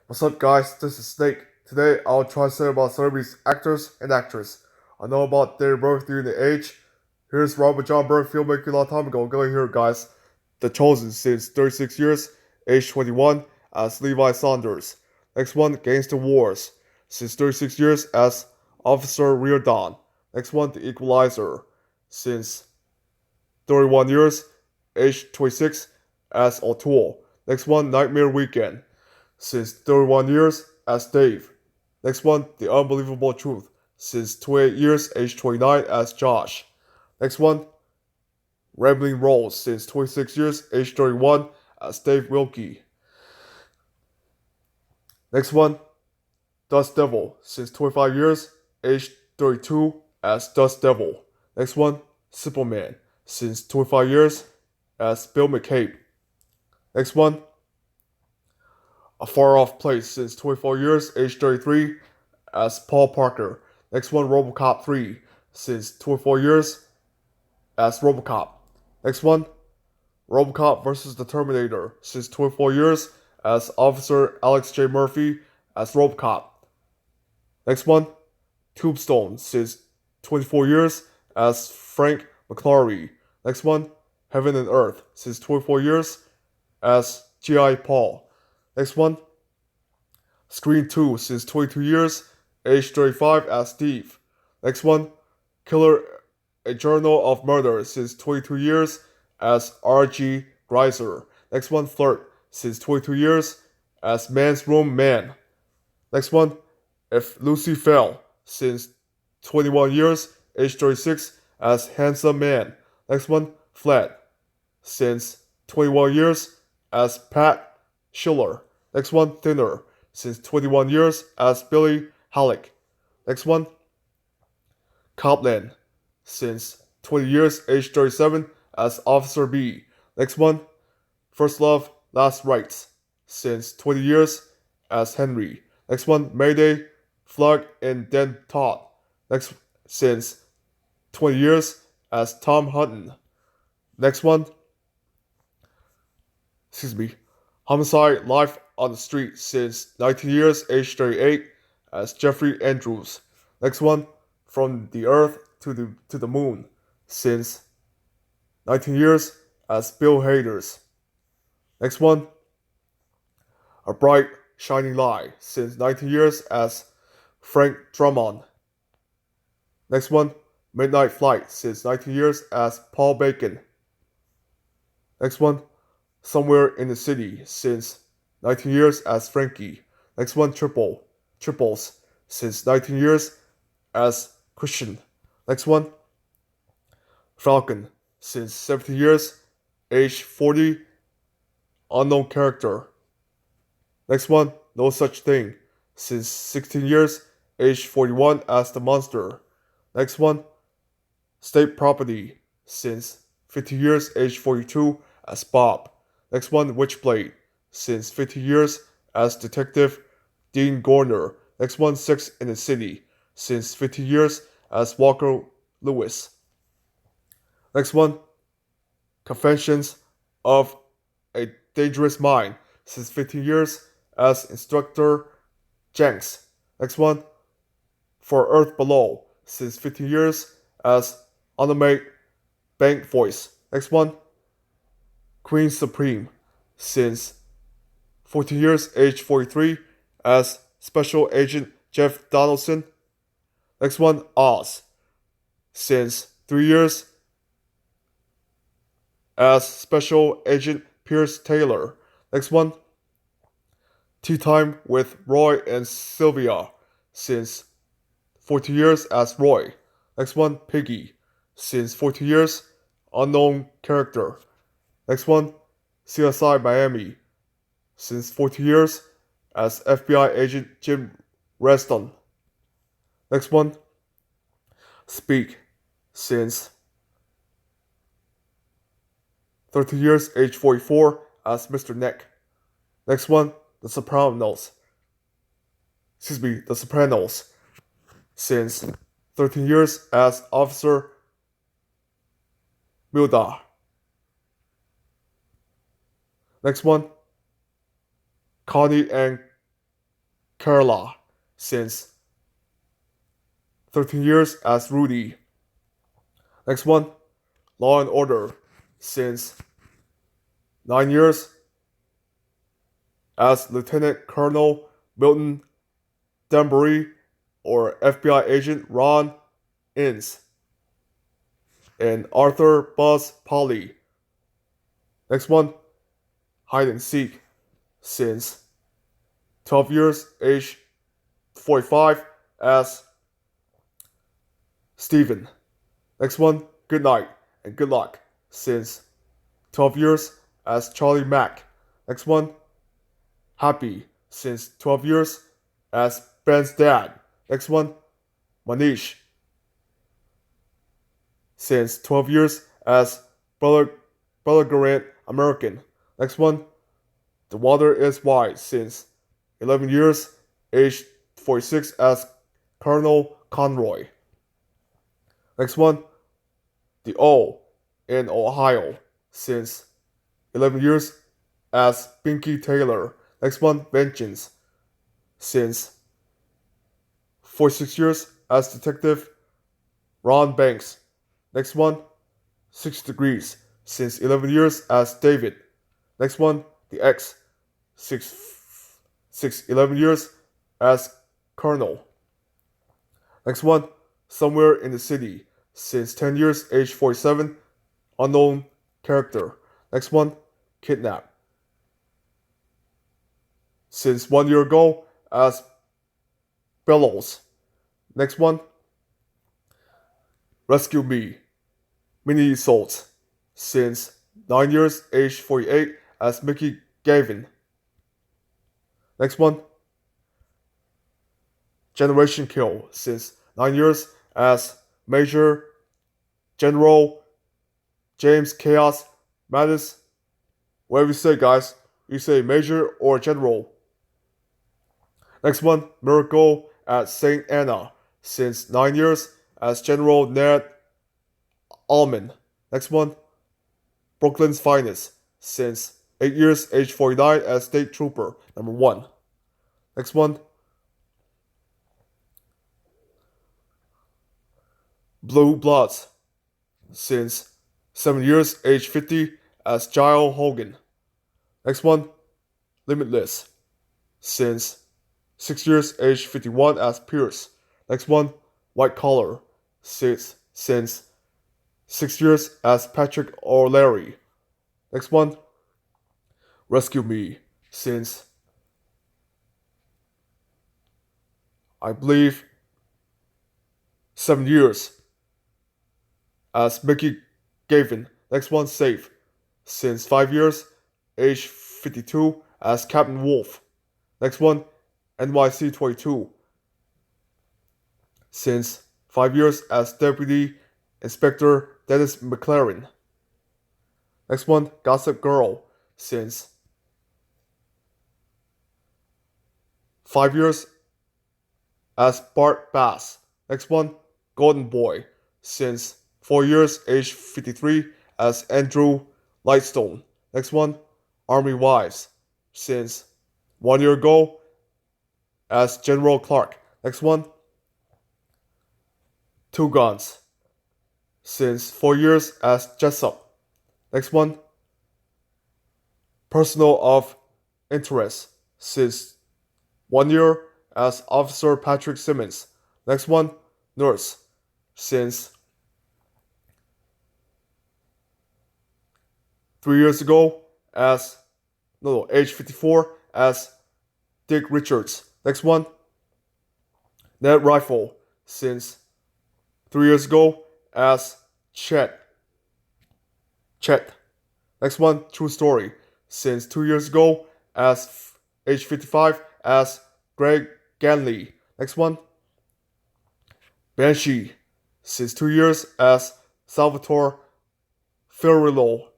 What's up, guys? This is Snake. Today, I'll try to say about celebrities, actors, and actresses. I know about their birth during the age. Here's Robert John Burke, filmmaker a long time ago. Go here, guys. The Chosen, since 36 years, age 21, as Levi Saunders. Next one, Gangster Wars, since 36 years, as Officer Riordan. Next one, The Equalizer, since 31 years, age 26, as O'Toole. Next one, Nightmare Weekend, since 31 years, as Dave. Next one, The Unbelievable Truth, since 28 years, age 29, as Josh. Next one, Rambling Rose, since 26 years, age 31, as Dave Wilkie. Next one, Dust Devil, since 25 years, age 32, as Dust Devil. Next one, Superman, since 25 years, as Bill McCabe. Next one, A Far Off Place, since 24 years, age 33, as Paul Parker. Next one, Robocop 3, since 24 years, as Robocop. Next one, Robocop vs. the Terminator, since 24 years, as Officer Alex J. Murphy, as Robocop. Next one, Tombstone, since 24 years, as Frank McClary. Next one, Heaven and Earth, since 24 years, as G.I. Paul. Next one, Screen 2, since 22 years, age 35, as Steve. Next one, Killer, A Journal of Murder, since 22 years, as R.G. Greiser. Next one, Flirt, since 22 years, as Man's Room Man. Next one, If Lucy Fell, since 21 years, age 36, as Handsome Man. Next one, Flat, since 21 years, as Pat Schiller. Next one, Thinner, since 21 years, as Billy Halleck. Next one, Copland, since 20 years, age 37, as Officer B. Next one, First Love, Last Rites, since 20 years, as Henry. Next one, Mayday, Flug, and then Todd. Next, since 20 years, as Tom Hutton. Next one, Homicide, Life on the Street, since 19 years, age 38, as Jeffrey Andrews. Next one, From the Earth to the Moon, since 19 years, as Bill Haders. Next one, A Bright Shining Light, since 19 years, as Frank Drummond. Next one, Midnight Flight, since 19 years, as Paul Bacon. Next one, Somewhere in the City, since 19 years, as Frankie. Next one, Triples, since 19 years, as Christian. Next one, Falcon, since 17 years, age 40, unknown character. Next one, No Such Thing, since 16 years, age 41, as the monster. Next one, State Property, since 50 years, age 42, as Bob. Next one, Witchblade, since 50 years, as Detective Dean Gorner. Next one, Sex in the City, since 50 years, as Walker Lewis. Next one, Confessions of a Dangerous Mind, since 15 years, as Instructor Jenks. Next one, For Earth Below, since 15 years, as Anime Bank Voice. Next one, Queen Supreme, since 14 years, age 43, as Special Agent Jeff Donaldson. Next one, Oz, since 3 years, as Special Agent Pierce Taylor. Next one, Tea Time with Roy and Sylvia, since 14 years, as Roy. Next one, Piggy, since 14 years, unknown character. Next one, CSI Miami, since 14 years, as FBI agent Jim Reston. Next one, Speak, since 30 years, age 44, as Mr. Neck. Next one, The Sopranos, since 13 years, as Officer Mildar. Next one, Connie and Kerala since 13 years as Rudy. Next one, Law and Order since 9 years as Lieutenant Colonel Milton Danbury or FBI agent Ron Innes. And Arthur Buzz Polly. Next one, Hide and Seek since 12 years, age 45 as Stephen. Next one, Good Night and Good Luck since 12 years as Charlie Mack. Next one, Happy since 12 years as Ben's dad. Next one, Manish since 12 years as Belgrade American. Next one, The Water is Wide since 11 years, age 46 as Colonel Conroy. Next one, The O in Ohio since 11 years as Pinky Taylor. Next one, Vengeance since 46 years as Detective Ron Banks. Next one, 6 Degrees since 11 years as David. Next one, The X, 11 years as Colonel. Next one, Somewhere in the City since 10 years, age 47, unknown character. Next one, Kidnap since 1 year ago as Bellows. Next one, Rescue Me, Mini Assault since 9 years, age 48 as Mickey Gavin. Next one, Generation Kill since 9 years as Major General James Chaos Mattis. Whatever you say, guys, you say Major or General. Next one, Miracle at St. Anna since 9 years as General Ned Allman. Next one, Brooklyn's Finest since 8 years, age 49 as State Trooper number 1. Next one, Blue Bloods since 7 years, age 50 as Giles Hogan. Next one, Limitless since 6 years, age 51 as Pierce. Next one, White Collar since 6 years as Patrick O'Leary. Next one, Rescue Me since I believe 7 years as Mickey Gavin. Next one, Safe since 5 years, age 52 as Captain Wolf. Next one, NYC 22 since 5 years as Deputy Inspector Dennis McLaren. Next one, Gossip Girl since 5 years as Bart Bass. Next one, Golden Boy since 4 years, age 53 as Andrew Lightstone. Next one, Army Wives since 1 year ago as General Clark. Next one, Two Guns since 4 years as Jessup. Next one, Personal of Interest since 1 year as Officer Patrick Simmons. Next one, Nurse since 3 years ago as age 54 as Dick Richards. Next one, Ned Rifle since 3 years ago as Chet. Next one, True Story since 2 years ago as age 55 as Greg Ganley. Next one, Banshee since 2 years as Salvatore Ferrillo.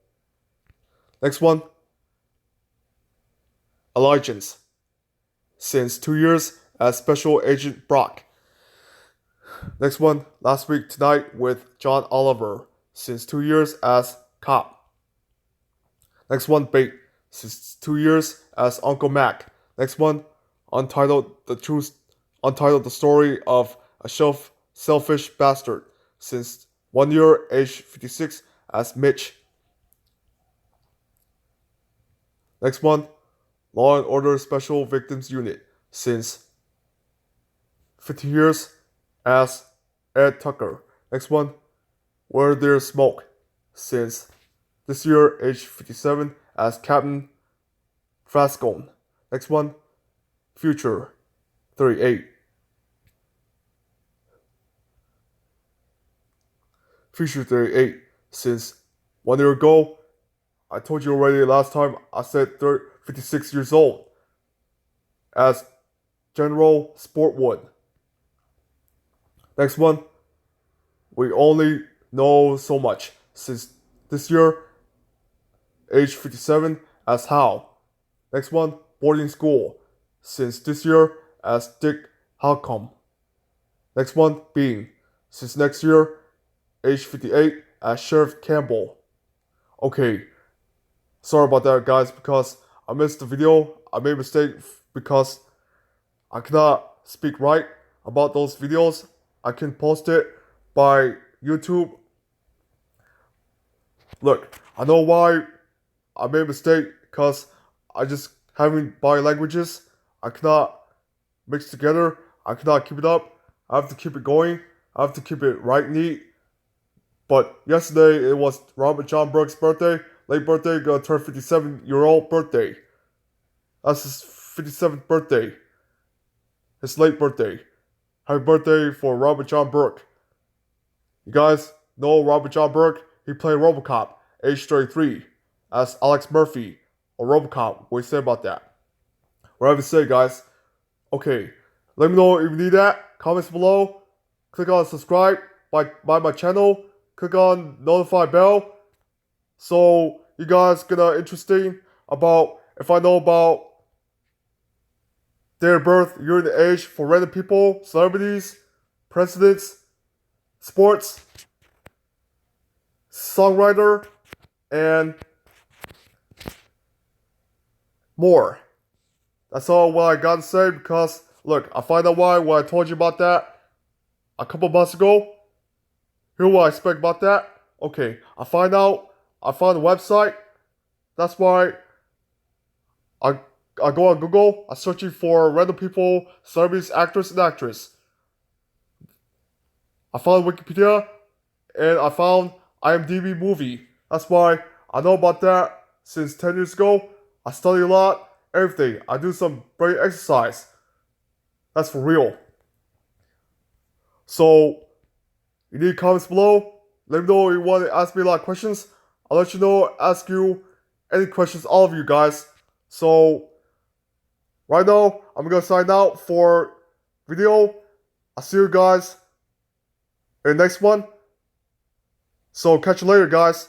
Next one, Allegiance since 2 years as Special Agent Brock. Next one, Last Week Tonight with John Oliver since 2 years as Cop. Next one, Bait since 2 years as Uncle Mac. Next one, Untitled Untitled the story of a selfish bastard since 1 year, age 56, as Mitch. Next one, Law and Order Special Victims Unit since 50 years, as Ed Tucker. Next one, Where There's Smoke since this year, age 57, as Captain Frascone. Next one, Future 38. Future 38 since 1 year ago. I told you already last time I said 56 years old, as General Sportwood. Next one, We Only Know So Much since this year, age 57, as Hal. Next one, Boarding School since this year, as Dick Halcombe. Next one, Being since next year, age 58, as Sheriff Campbell. Okay, sorry about that, guys, because I missed the video. I made a mistake because I cannot speak right about those videos. I can post it by YouTube. Look, I know why I made a mistake, because I just having bi languages. I cannot mix together. I cannot keep it up. I have to keep it going. I have to keep it right neat. But yesterday it was Robert John Burke's birthday. Late birthday, gonna turn 57-year-old birthday. That's his 57th birthday. His late birthday. Happy birthday for Robert John Burke. You guys know Robert John Burke? He played RoboCop, age 33, as Alex Murphy, or RoboCop. What do you say about that? What I have to say, guys. Okay, let me know if you need that. Comments below. Click on subscribe by my channel. Click on notify bell. So you guys gonna interesting about if I know about their birth, year, and age for random people, celebrities, presidents, sports, songwriter, and more. That's all what I gotta say, because look, I find out why when I told you about that a couple months ago. Here's what I expect about that. Okay, I found the website. That's why I go on Google. I'm searching for random people, celebrities, actors, and actresses. I found Wikipedia, and I found IMDb movie. That's why I know about that since 10 years ago. I study a lot, everything. I do some brain exercise. That's for real. So, you need comments below. Let me know if you want to ask me a lot of questions. I'll let you know, ask you any questions, all of you guys. So, right now, I'm going to sign out for video. I'll see you guys in the next one. So, catch you later, guys.